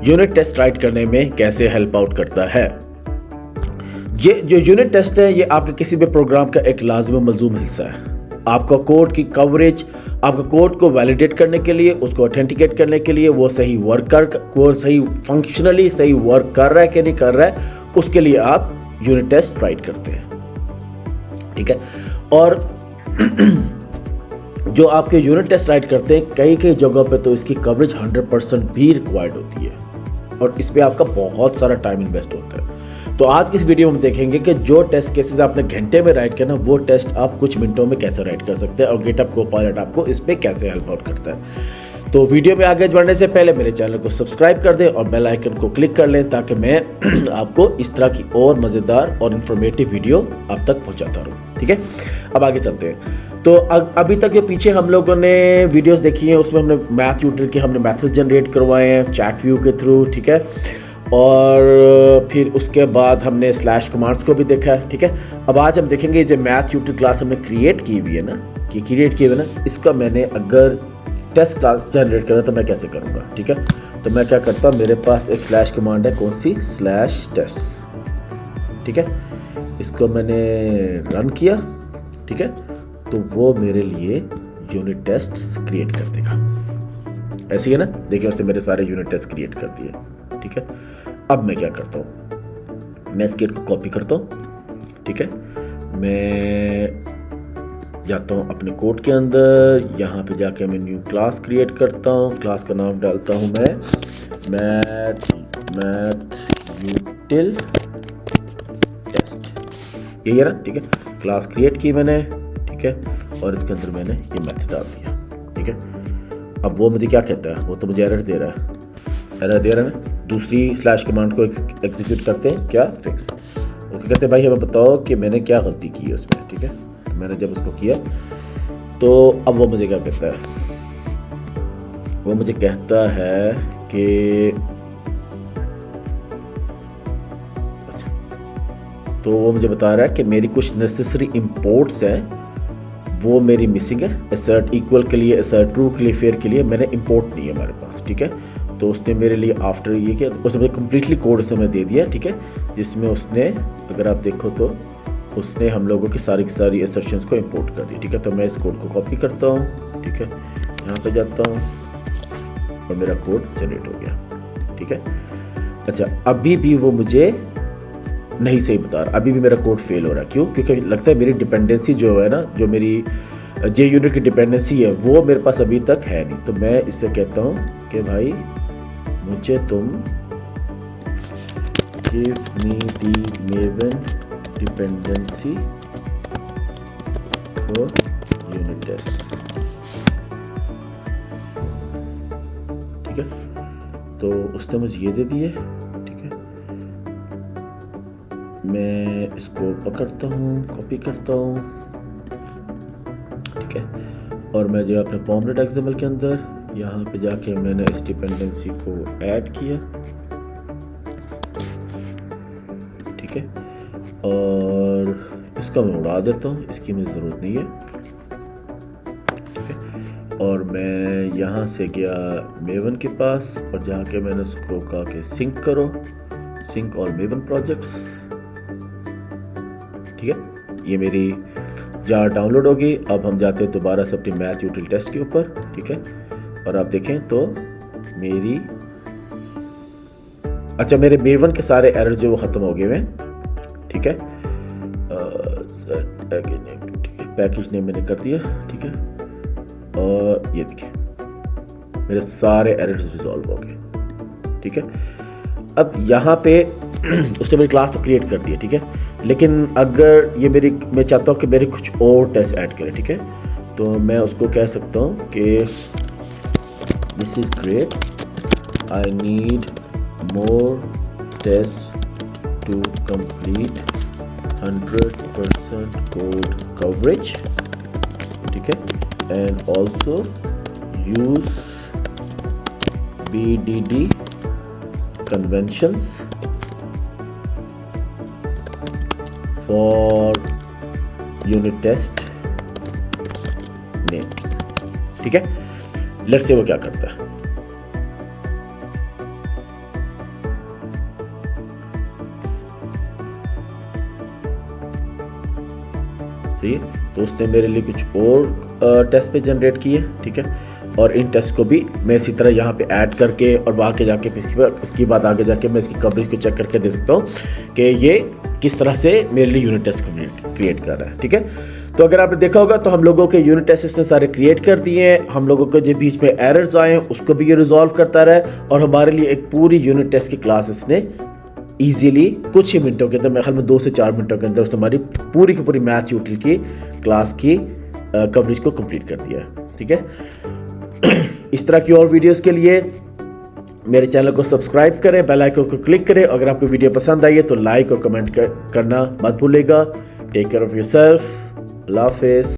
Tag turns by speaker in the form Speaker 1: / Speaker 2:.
Speaker 1: Unit test right करने में कैसे हेल्प आउट करता है। ये जो यूनिट टेस्ट है ये आपके किसी भी प्रोग्राम का एक लाज़िम मलज़ूम हिस्सा है। आपका कोड की कवरेज, आपका कोड को वैलिडेट करने के लिए, उसको ऑथेंटिकेट करने के लिए, वो सही फंक्शनली सही वर्क कर रहा है कि नहीं कर रहा है, उसके लिए आप यूनिट टेस्ट राइट करते हैं। ठीक है। और जो आपके यूनिट टेस्ट राइट करते हैं, कई जगहों पे तो इसकी कवरेज 100% भी रिक्वायर्ड होती है और इस पे आपका बहुत सारा टाइम इन्वेस्ट होता है। तो आज की इस वीडियो में हम देखेंगे कि जो टेस्ट केसेस आपने घंटे में राइट किया ना, वो टेस्ट आप कुछ मिनटों में कैसे राइट कर सकते हैं और गिटहब कोपायलट आपको इस पे कैसे हेल्प आउट करता है। तो वीडियो में आगे बढ़ने से पहले मेरे चैनल को सब्सक्राइब कर दें और बेल आइकन को क्लिक कर लें ताकि मैं आपको इस तरह की और मज़ेदार और इन्फॉर्मेटिव वीडियो आप तक पहुंचाता रहूं। ठीक है, अब आगे चलते हैं। तो अभी तक जो पीछे हम लोगों ने वीडियोस देखी हैं उसमें हमने मैथ ट्यूटर के हमने मैथड जनरेट करवाए हैं चैट व्यू के थ्रू। ठीक है, और फिर उसके बाद हमने स्लैश कमांड्स को भी देखा है। ठीक है, अब आज हम देखेंगे जो मैथ ट्यूटर क्लास हमने क्रिएट की हुई है ना, इसका मैंने अगर टेस्ट क्लास जनरेट करना तो मैं कैसे करूँगा। ठीक है, तो मैं क्या करता हूँ, मेरे पास एक स्लैश कमांड है, कौन सी, स्लैश टेस्ट्स। ठीक है, इसको मैंने रन किया। ठीक है, तो वो मेरे लिए यूनिट टेस्ट क्रिएट कर देगा। ऐसी है ना, देखिए उसने मेरे सारे यूनिट टेस्ट क्रिएट कर दिए। ठीक है, अब मैं क्या करता हूँ, मैं इसके को कॉपी करता हूँ। ठीक है, मैं जाता हूँ अपने कोड के अंदर, यहाँ पे जाके मैं न्यू क्लास क्रिएट करता हूँ। क्लास का नाम डालता हूँ मैं मैथ यूटिल टेस्ट, यही है ना। ठीक है, क्लास क्रिएट की मैंने। ठीक है, और इसके अंदर मैंने ये मेथड डाल दिया। ठीक है, अब वो मुझे क्या कहता है, वो तो मुझे एरर दे रहा है। दूसरी स्लैश कमांड को एग्जीक्यूट करते हैं, क्या, फिक्स। वो कहते हैं भाई हमें बताओ कि मैंने क्या गलती की है उसमें। ठीक है, तो मैंने जब उसको किया तो अब वो मुझे क्या कहता है, वो मुझे कहता है कि तो वो मुझे बता रहा है कि मेरी कुछ नेसेसरी इंपोर्ट्स हैं वो मेरी मिसिंग है। असर्ट इक्वल के लिए, असर्ट ट्रू के लिए, फेयर के लिए मैंने इंपोर्ट नहीं है हमारे पास। ठीक है, तो उसने मेरे लिए आफ्टर ये किया, उसने मुझे कम्प्लीटली कोड से मैं दे दिया। ठीक है, जिसमें उसने, अगर आप देखो तो उसने हम लोगों की सारी असर्शंस को इंपोर्ट कर दी। ठीक है, तो मैं इस कोड को कॉपी करता हूँ। ठीक है, यहाँ पे जाता हूँ और मेरा कोड जनरेट हो गया। ठीक है, अच्छा अभी भी वो मुझे नहीं सही बता रहा, अभी भी मेरा कोड फेल हो रहा है। क्यों? क्योंकि लगता है मेरी डिपेंडेंसी जो है ना, जो मेरी जे यूनिट की डिपेंडेंसी है वो मेरे पास अभी तक है नहीं। तो मैं इससे कहता हूँ कि भाई मुझे तुम give me the Maven dependency for unit test. ठीक है, तो उसने मुझे ये दे दिए। मैं इसको पकड़ता हूँ, कॉपी करता हूँ। ठीक है, और मैं जो अपने पॉमलेट एक्सएमएल के अंदर यहाँ पे जाके मैंने इस डिपेंडेंसी को ऐड किया। ठीक है, और इसका मैं उड़ा देता हूँ, इसकी मुझे ज़रूरत नहीं है। ठीक है, और मैं यहाँ से गया मेवन के पास और जाके मैंने उसको कहा कि सिंक करो, सिंक और मेवन प्रोजेक्ट्स। ठीक है, ये मेरी जार डाउनलोड होगी। अब हम जाते हैं दोबारा से अपनी मैथ यूटिल टेस्ट के ऊपर। ठीक है, और आप देखें तो मेरी, अच्छा मेरे मेवन के सारे एरर जो वो ख़त्म हो गए हैं। ठीक है, पैकेज नेम मैंने कर दिया। ठीक है, और ये देखिए मेरे सारे एरर्स रिजॉल्व हो गए। ठीक है, अब यहाँ पे उसने मेरी क्लास तो क्रिएट कर दी है। ठीक है, लेकिन अगर ये मैं चाहता हूँ कि मेरे कुछ और टेस्ट ऐड करें। ठीक है, तो मैं उसको कह सकता हूँ कि this is great, I need more test to complete 100% code coverage. ठीक है, and also use BDD conventions for unit test names। ठीक है, लेट्स से वो क्या करता है। चाहिए। तो उसने मेरे लिए कुछ और टेस्ट पे जनरेट किए, ठीक है। और इन टेस्ट को भी मैं इसी तरह यहाँ पे ऐड करके और वहाँ के जाके इसके बाद आगे जाके मैं इसकी कवरेज को चेक करके दे सकता हूँ कि ये किस तरह से मेरे लिए यूनिट टेस्ट क्रिएट कर रहा है, ठीक है। तो अगर आपने देखा होगा तो हम लोगों के यूनिट टेस्ट इसने सारे क्रिएट कर दिए हैं। हम लोगों को जो बीच में एरर्स आए हैं उसको भी ये रिजॉल्व करता रहा और हमारे लिए एक पूरी यूनिट टेस्ट की क्लास इसने ईजिली कुछ ही मिनटों के अंदर, मेरे ख्याल में 2 से 4 मिनटों के अंदर उसने हमारी पूरी की पूरी मैथ यूटिल की क्लास की कवरेज को कंप्लीट कर दिया है, ठीक है। इस तरह की और वीडियोस के लिए मेरे चैनल को सब्सक्राइब करें, बेल आइकन को क्लिक करें। अगर आपको वीडियो पसंद आई है तो लाइक और कमेंट करना मत भूलिएगा। Take care of yourself. अल्लाह हाफिज़।